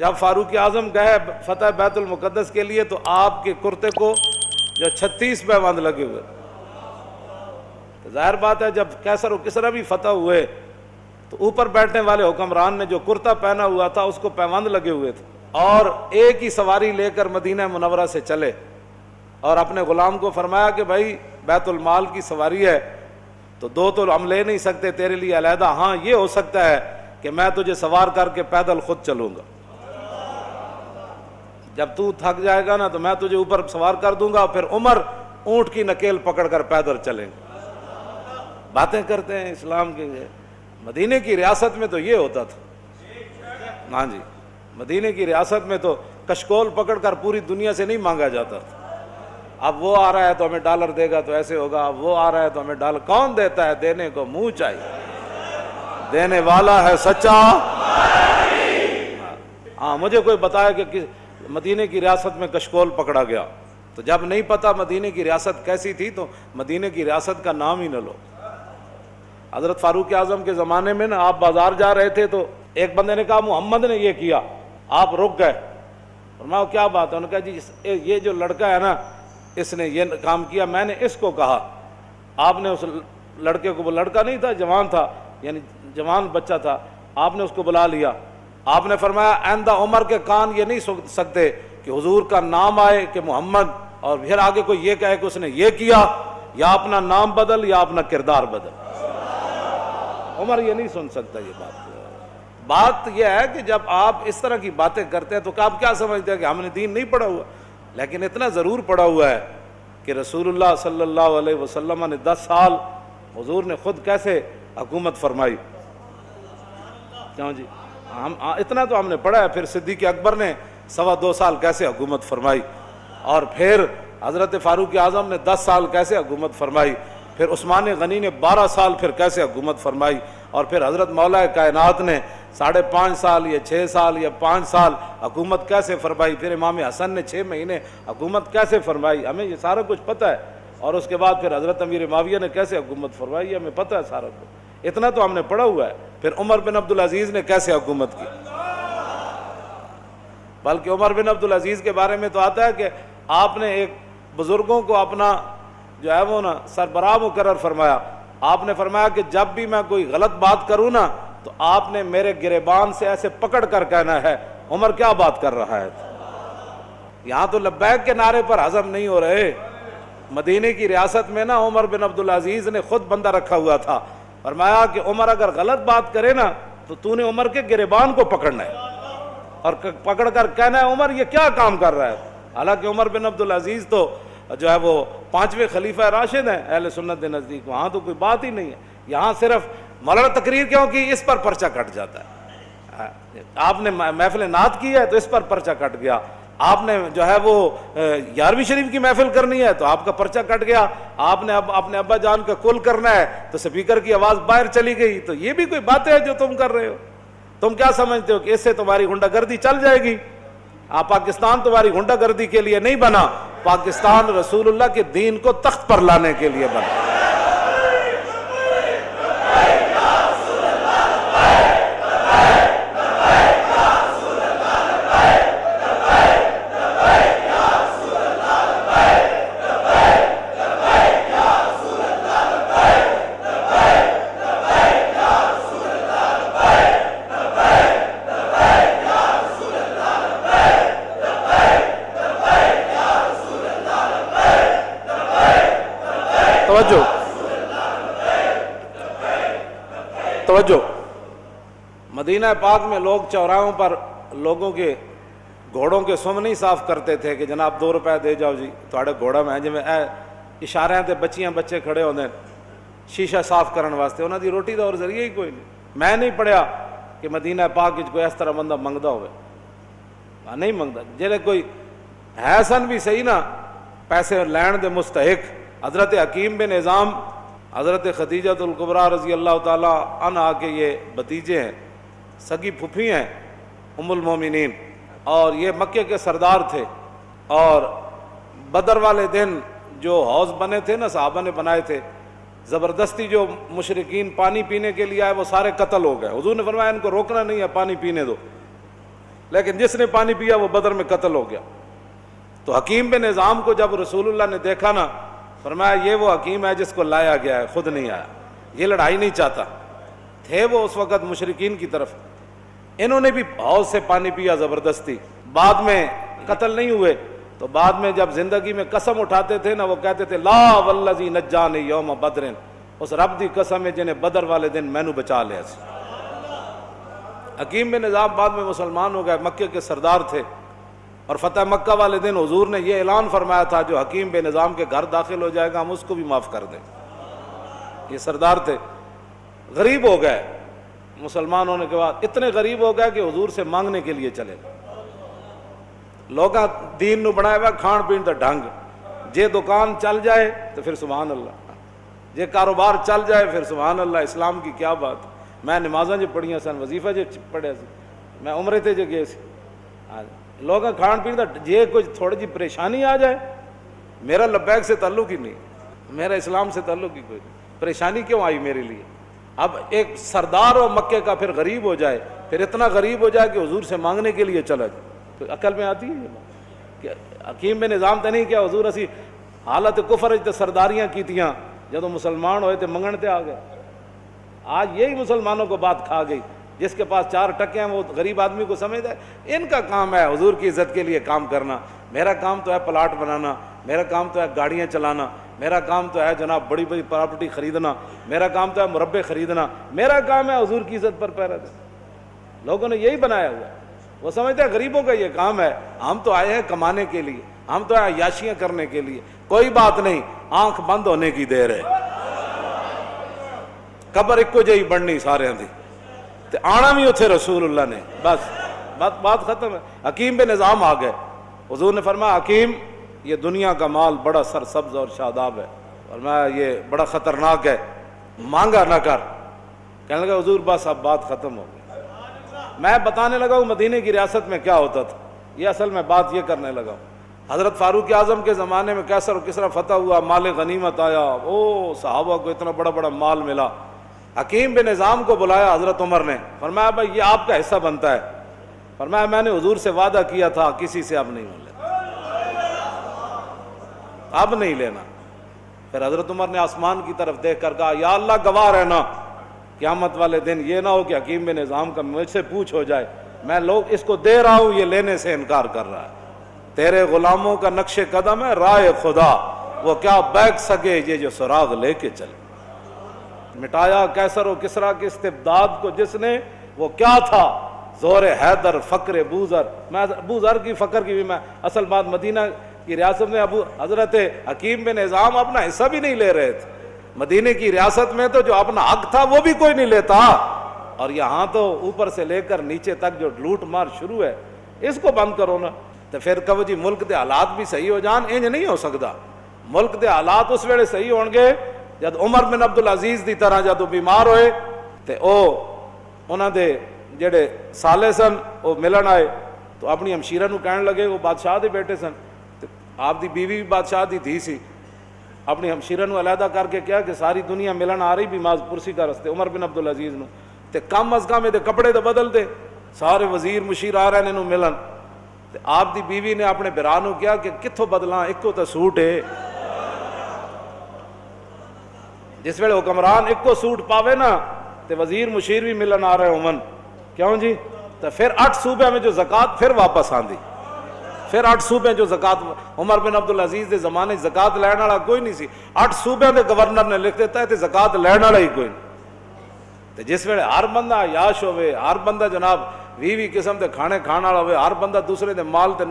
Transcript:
جب فاروق اعظم گئے فتح بیت المقدس کے لیے تو آپ کے کرتے کو جو 36 پیوند لگے ہوئے. ظاہر بات ہے جب کیسر و کسرا بھی فتح ہوئے تو اوپر بیٹھنے والے حکمران نے جو کرتا پہنا ہوا تھا اس کو پیوند لگے ہوئے تھے، اور ایک ہی سواری لے کر مدینہ منورہ سے چلے اور اپنے غلام کو فرمایا کہ بھائی بیت المال کی سواری ہے تو دو تو ہم لے نہیں سکتے تیرے لیے علیحدہ، ہاں یہ ہو سکتا ہے کہ میں تجھے سوار کر کے پیدل خود چلوں گا، جب تو تھک جائے گا نا تو میں تجھے اوپر سوار کر دوں گا، پھر عمر اونٹ کی نکیل پکڑ کر پیدل چلیں گے. باتیں کرتے ہیں اسلام کے. مدینے کی ریاست میں تو یہ ہوتا تھا. ہاں جی، مدینے کی ریاست میں تو کشکول پکڑ کر پوری دنیا سے نہیں مانگا جاتا تھا. اب وہ آ رہا ہے تو ہمیں ڈالر دے گا تو ایسے ہوگا، اب وہ آ رہا ہے تو ہمیں ڈالر. کون دیتا ہے؟ دینے کو منہ چاہیے، دینے والا ہے سچا. ہاں مجھے کوئی بتایا کہ مدینے کی ریاست میں کشکول پکڑا گیا، تو جب نہیں پتا مدینے کی ریاست کیسی تھی تو مدینے کی ریاست کا نام ہی نہ لو. حضرت فاروق اعظم کے زمانے میں نا آپ بازار جا رہے تھے تو ایک بندے نے کہا محمد نے یہ کیا، آپ رک گئے. فرمایا کیا بات ہے؟ انہوں نے کہا جی یہ جو لڑکا ہے نا اس نے یہ کام کیا، میں نے اس کو کہا. آپ نے اس لڑکے کو، وہ لڑکا نہیں تھا جوان تھا، یعنی جوان بچہ تھا، آپ نے اس کو بلا لیا. آپ نے فرمایا آئندہ عمر کے کان یہ نہیں سن سکتے کہ حضور کا نام آئے کہ محمد اور پھر آگے کوئی یہ کہے کہ اس نے یہ کیا، یا اپنا نام بدل یا اپنا کردار بدل. عمر یہ نہیں سن سکتا یہ بات یہ ہے کہ جب آپ اس طرح کی باتیں کرتے ہیں تو آپ کیا سمجھتے ہیں کہ ہم نے دین نہیں پڑھا ہوا؟ لیکن اتنا ضرور پڑھا ہوا ہے کہ رسول اللہ صلی اللہ علیہ وسلم نے 10 سال حضور نے خود کیسے حکومت فرمائی. کیوں جی؟ ہم اتنا تو ہم نے پڑھا ہے. پھر صدیق اکبر نے 2.25 سال کیسے حکومت فرمائی، اور پھر حضرت فاروق اعظم نے 10 سال کیسے حکومت فرمائی، پھر عثمان غنی نے 12 سال پھر کیسے حکومت فرمائی، اور پھر حضرت مولا کائنات نے 5.5 سال یا 6 سال یا 5 سال حکومت کیسے فرمائی، پھر امام حسن نے 6 مہینے حکومت کیسے فرمائی. ہمیں یہ سارا کچھ پتہ ہے. اور اس کے بعد پھر حضرت امیر معاویہ نے کیسے حکومت فرمائی، ہمیں پتہ ہے سارا کچھ. اتنا تو ہم نے پڑھا ہوا ہے. پھر عمر بن عبدالعزیز نے کیسے حکومت کی، بلکہ عمر بن عبدالعزیز کے بارے میں تو آتا ہے کہ آپ نے ایک بزرگوں کو اپنا جو ہے وہ نا سربراہ مقرر فرمایا. آپ نے فرمایا کہ جب بھی میں کوئی غلط بات کروں نا تو آپ نے میرے گریبان سے ایسے پکڑ کر کہنا ہے عمر کیا بات کر رہا ہے. یہاں تو لبیک کے نعرے پر ہضم نہیں ہو رہے. مدینے کی ریاست میں نا عمر بن عبدالعزیز نے خود بندہ رکھا ہوا تھا. فرمایا کہ عمر اگر غلط بات کرے نا تو نے عمر کے گریبان کو پکڑنا ہے اور پکڑ کر کہنا ہے عمر یہ کیا کام کر رہا ہے. حالانکہ عمر بن عبدالعزیز تو جو ہے وہ 5ویں خلیفہ راشد ہیں اہل سنت کے نزدیک. وہاں تو کوئی بات ہی نہیں ہے. یہاں صرف مولانا تقریر کیوں کی، اس پر پرچہ کٹ جاتا ہے. آپ نے محفل نعت کی ہے تو اس پر پرچہ کٹ گیا. آپ نے جو ہے وہ 11ویں شریف کی محفل کرنی ہے تو آپ کا پرچہ کٹ گیا. آپ نے اب اپنے ابا جان کا کل کرنا ہے تو سپیکر کی آواز باہر چلی گئی. تو یہ بھی کوئی باتیں ہیں جو تم کر رہے ہو. تم کیا سمجھتے ہو کہ اس سے تمہاری غنڈہ گردی چل جائے گی؟ پاکستان تمہاری غنڈہ گردی کے لیے نہیں بنا، پاکستان رسول اللہ کے دین کو تخت پر لانے کے لیے بنا. توجہ. مدینہ پاک میں لوگ چوراہوں پر لوگوں کے گھوڑوں کے سم نہیں صاف کرتے تھے کہ جناب 2 روپے دے جاؤ جی تھوڑے گھوڑا میں جی اشارے تے بچیاں بچے کھڑے ہوندے شیشہ صاف کرن واسطے. انہاں دی روٹی دا اور ذریعہ ہی کوئی نہیں. میں نہیں پڑھیا کہ مدینہ پاک وچ کوئی اس طرح بندہ منگدا ہوئے. نہیں منگدا. جڑے کوئی ہے سن بھی صحیح نا پیسے لین دے مستحق. حضرت حکیم بن نظام حضرت خدیجہ الکبریٰ رضی اللہ تعالیٰ عنہا کے یہ بھتیجے ہیں، سگی پھپھی ہیں ام المومنین، اور یہ مکے کے سردار تھے. اور بدر والے دن جو حوض بنے تھے نا صحابہ نے بنائے تھے، زبردستی جو مشرکین پانی پینے کے لیے آئے وہ سارے قتل ہو گئے. حضور نے فرمایا ان کو روکنا نہیں ہے، پانی پینے دو. لیکن جس نے پانی پیا وہ بدر میں قتل ہو گیا۔ تو حکیم بن نظام کو جب رسول اللہ نے دیکھا نا، فرمایا یہ وہ حکیم ہے جس کو لایا گیا ہے، خود نہیں آیا، یہ لڑائی نہیں چاہتا۔ تھے وہ اس وقت مشرکین کی طرف، انہوں نے بھی حوض سے پانی پیا زبردستی، بعد میں قتل نہیں ہوئے۔ تو بعد میں جب زندگی میں قسم اٹھاتے تھے نا، وہ کہتے تھے لا والذی نجانی یوم بدر، اس رب دی قسم ہے جنہیں بدر والے دن مینو بچا لیا سی۔ حکیم بن نظام بعد میں مسلمان ہو گئے، مکے کے سردار تھے، اور فتح مکہ والے دن حضور نے یہ اعلان فرمایا تھا جو حکیم بن نظام کے گھر داخل ہو جائے گا ہم اس کو بھی معاف کر دیں۔ یہ سردار تھے، غریب ہو گئے مسلمان ہونے کے بعد، اتنے غریب ہو گئے کہ حضور سے مانگنے کے لیے چلے۔ لوگاں دین نو بنایا ہوا کھان پین دا ڈھنگ، جے دکان چل جائے تو پھر سبحان اللہ، جے کاروبار چل جائے پھر سبحان اللہ۔ اسلام کی کیا بات، میں نمازاں جو پڑھیاں سن، وظیفہ جو پڑھیا سی، میں عمرے تے جو گئے سی، لوگاں کھان پین دا جے کچھ تھوڑی جی پریشانی آ جائے، میرا لبیک سے تعلق ہی نہیں، میرا اسلام سے تعلق ہی کوئی نہیں، پریشانی کیوں آئی میرے لیے؟ اب ایک سردار ہو مکے کا پھر غریب ہو جائے، پھر اتنا غریب ہو جائے کہ حضور سے مانگنے کے لیے چلا جائے، تو عقل میں آتی ہے یہ بات؟ کہ حکیم بن نظام تے نہیں کیا حضور اسی حالت کفر تے سرداریاں کیتیاں، جدو مسلمان ہوئے تے منگن تے آ گئے۔ آج یہی مسلمانوں کو بات کھا گئی، جس کے پاس 4 ٹکے ہیں وہ غریب آدمی کو سمجھتا ہے ان کا کام ہے حضور کی عزت کے لیے کام کرنا، میرا کام تو ہے پلاٹ بنانا، میرا کام تو ہے گاڑیاں چلانا، میرا کام تو ہے جناب بڑی بڑی پراپرٹی خریدنا، میرا کام تو ہے مربے خریدنا، میرا کام ہے حضور کی عزت پر پہرا دینا۔ لوگوں نے یہی بنایا ہوا ہے، وہ سمجھتے ہیں غریبوں کا یہ کام ہے، ہم تو آئے ہیں کمانے کے لیے، ہم تو آئے عیاشیاں کرنے کے لیے۔ کوئی بات نہیں، آنکھ بند ہونے کی دیر ہے، قبر ایک جہی بننی سارے دی، تے آنا بھی اتھے رسول اللہ نے، بس بات ختم ہے۔ حکیم بن نظام آ گئے، حضور نے فرمایا حکیم یہ دنیا کا مال بڑا سرسبز اور شاداب ہے، فرمایا یہ بڑا خطرناک ہے، مانگا نہ کر۔ کہنے لگا حضور بس اب بات ختم ہو گئی۔ میں بتانے لگا ہوں مدینے کی ریاست میں کیا ہوتا تھا، یہ اصل میں بات یہ کرنے لگا ہوں۔ حضرت فاروق اعظم کے زمانے میں کیسر و کسرا فتح ہوا، مال غنیمت آیا، او صحابہ کو اتنا بڑا بڑا مال ملا۔ حکیم بن نظام کو بلایا حضرت عمر نے، فرمایا بھائی یہ آپ کا حصہ بنتا ہے۔ فرمایا میں نے حضور سے وعدہ کیا تھا کسی سے اب نہیں لینا، اب نہیں لینا۔ پھر حضرت عمر نے آسمان کی طرف دیکھ کر کہا یا اللہ گواہ رہنا، قیامت والے دن یہ نہ ہو کہ حکیم بن نظام کا مجھ سے پوچھ ہو جائے میں لوگ اس کو دے رہا ہوں یہ لینے سے انکار کر رہا ہے، تیرے غلاموں کا نقش قدم ہے راہ خدا، وہ کیا بیک سکے یہ جو سراغ لے کے چلے۔ مٹایا کیسر و کسرا کے استبداد کو جس نے، وہ کیا تھا؟ زور حیدر فقر بوذر۔ میں بوذر کی فقر کی بھی میں اصل بات، مدینہ کی ریاست میں ابو حضرت حکیم بن نظام اپنا حصہ بھی نہیں لے رہے تھے، مدینے کی ریاست میں تو جو اپنا حق تھا وہ بھی کوئی نہیں لیتا، اور یہاں تو اوپر سے لے کر نیچے تک جو لوٹ مار شروع ہے، اس کو بند کرو نا۔ تو پھر کہو جی ملک دے حالات بھی صحیح ہو جان، انج نہیں ہو سکتا۔ ملک دے حالات اس ویلے صحیح ہون گے جد عمر بن عبدالعزیز دی طرح جدو بیمار ہوئے تے انہاں دے جڑے سالے سن وہ ملن آئے تو اپنی ہمشیرہ نو کہنے لگے، وہ بادشاہ دے بیٹے سن، آپ دی بیوی بھی بادشاہ دی تھی سی، اپنی ہمشیرہ نو علیحدہ کر کے کیا کہ ساری دنیا ملن آ رہی بھی ماز پرسی کا رستے عمر بن عبدالعزیز نو، تے کم از کم دے کپڑے تو بدل دے، سارے وزیر مشیر آ رہے نے ملن۔ تے آپ دی بیوی نے اپنے برا نو کیا کہ کتھوں بدلاں، ایکو تے سوٹ ہے، جس ویلے حکمران ایک کو سوٹ پاوے نا تے وزیر مشیر بھی ملن آ رہے عمن، کیوں جی؟ تو پھر 8 صوبے میں جو زکوٰۃ پھر واپس آندی، پھر 8 صوبے جو زکوٰۃ عمر بن عبدالعزیز دے زمانے زکوٰۃ لین والا کوئی نہیں سی، 8 صوبے دے گورنر نے لکھ دیتا ہے تے زکوٰۃ لین والا ہی کوئی نہیں۔ تے جس ویلے ہر بندہ عیاش ہوئے، ہر بندہ جناب 20 قسم دے کھانے کھان والا ہوئے، ہر بندہ دوسرے دے مال تے